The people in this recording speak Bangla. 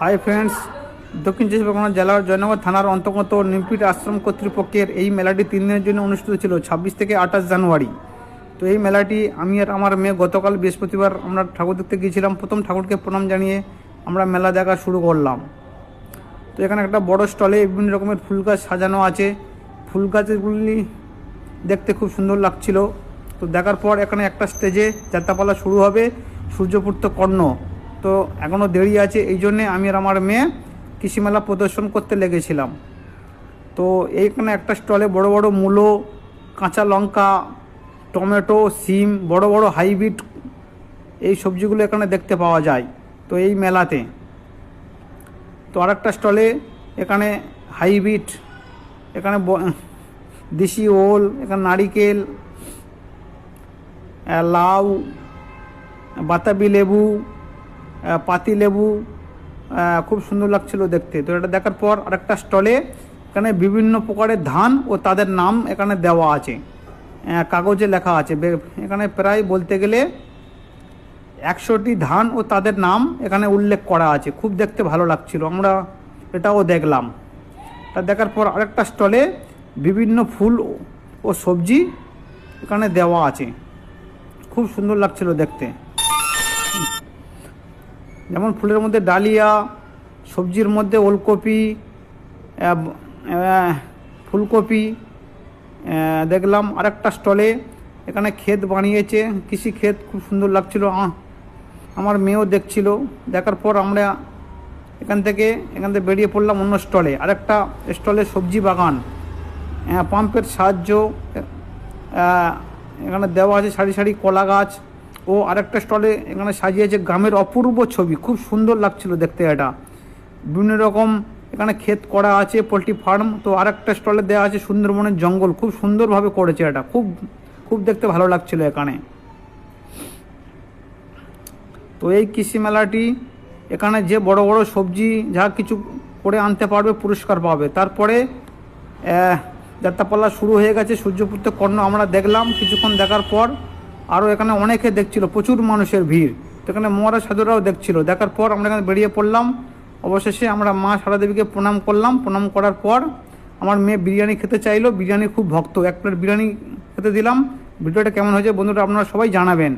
হাই ফ্রেন্ডস, দক্ষিণ চব্বিশ পরগনা জেলার জয়নগর থানার অন্তর্গত নিমপিট আশ্রম কর্তৃপক্ষের এই মেলাটি 3 দিনের জন্য অনুষ্ঠিত ছিল 26 থেকে 28 জানুয়ারি। তো এই মেলাটি আমি আর আমার মেয়ে গতকাল বৃহস্পতিবার আমরা ঠাকুর দেখতে গিয়েছিলাম। প্রথম ঠাকুরকে প্রণাম জানিয়ে আমরা মেলা দেখা শুরু করলাম। তো এখানে একটা বড় স্টলে বিভিন্ন রকমের ফুল গাছ সাজানো আছে। ফুল গাছগুলি দেখতে খুব সুন্দর লাগছিল। তো দেখার পর এখানে একটা স্টেজে যাত্রাপালা শুরু হবে, সূর্যপুত্র কর্ণ। তো এখনও দেরি আছে, এই জন্যে আমি আর আমার মেয়ে কৃষিমেলা প্রদর্শন করতে লেগেছিলাম। তো এইখানে একটা স্টলে বড় বড় মূলো, কাঁচা লঙ্কা, টমেটো, সিম, বড় বড় হাইব্রিড এই সবজিগুলো এখানে দেখতে পাওয়া যায় তো এই মেলাতে। তো আরেকটা স্টলে এখানে হাইব্রিড, এখানে দেশি ওল, এখানে নারিকেল, লাউ, বাতাবি লেবু, পাতি লেবু খুব সুন্দর লাগছিল দেখতে। তো এটা দেখার পর আরেকটা স্টলে এখানে বিভিন্ন প্রকারের ধান ও তাদের নাম এখানে দেওয়া আছে, কাগজে লেখা আছে। এখানে প্রায় বলতে গেলে 100টি ধান ও তাদের নাম এখানে উল্লেখ করা আছে। খুব দেখতে ভালো লাগছিল, আমরা এটাও দেখলাম। তা দেখার পর আরেকটা স্টলে বিভিন্ন ফুল ও সবজি এখানে দেওয়া আছে, খুব সুন্দর লাগছিল দেখতে। যেমন ফুলের মধ্যে ডালিয়া, সবজির মধ্যে ওলকপি, ফুলকপি দেখলাম। আরেকটা স্টলে এখানে ক্ষেত বানিয়েছে, কৃষি ক্ষেত, খুব সুন্দর লাগছিল। আমার মেয়েও দেখছিল। দেখার পর আমরা এখান থেকে বেরিয়ে পড়লাম অন্য স্টলে। আরেকটা স্টলে সবজি বাগান, পাম্পের সাহায্য এখানে দেওয়া আছে, সারি সারি কলা গাছ। ও আরেকটা স্টলে এখানে সাজিয়েছে গ্রামের অপূর্ব ছবি, খুব সুন্দর লাগছিল দেখতে। এটা বিভিন্ন রকম এখানে ক্ষেত করা আছে, পোলট্রি ফার্ম। তো আরেকটা স্টলে দেওয়া আছে সুন্দরবনের জঙ্গল, খুব সুন্দরভাবে করেছে এটা, খুব খুব দেখতে ভালো লাগছিল এখানে। তো এই কৃষি মেলাটি এখানে যে বড় বড় সবজি যা কিছু করে আনতে পারবে পুরস্কার পাবে। তারপরে যাত্রাপালা শুরু হয়ে গেছে, সূর্যপুত্র কর্ণ আমরা দেখলাম। কিছুক্ষণ দেখার পর আরও এখানে অনেকে দেখছিল, প্রচুর মানুষের ভিড়। তো এখানে মহারাজ সাধুরাও দেখছিল। দেখার পর আমরা এখানে বেরিয়ে পড়লাম। অবশেষে আমরা মা সারা দেবীকে প্রণাম করলাম। প্রণাম করার পর আমার মেয়ে বিরিয়ানি খেতে চাইলো, বিরিয়ানি খুব ভক্ত, 1 প্লেট বিরিয়ানি খেতে দিলাম। ভিডিওটা কেমন হয়েছে বন্ধুরা আপনারা সবাই জানাবেন।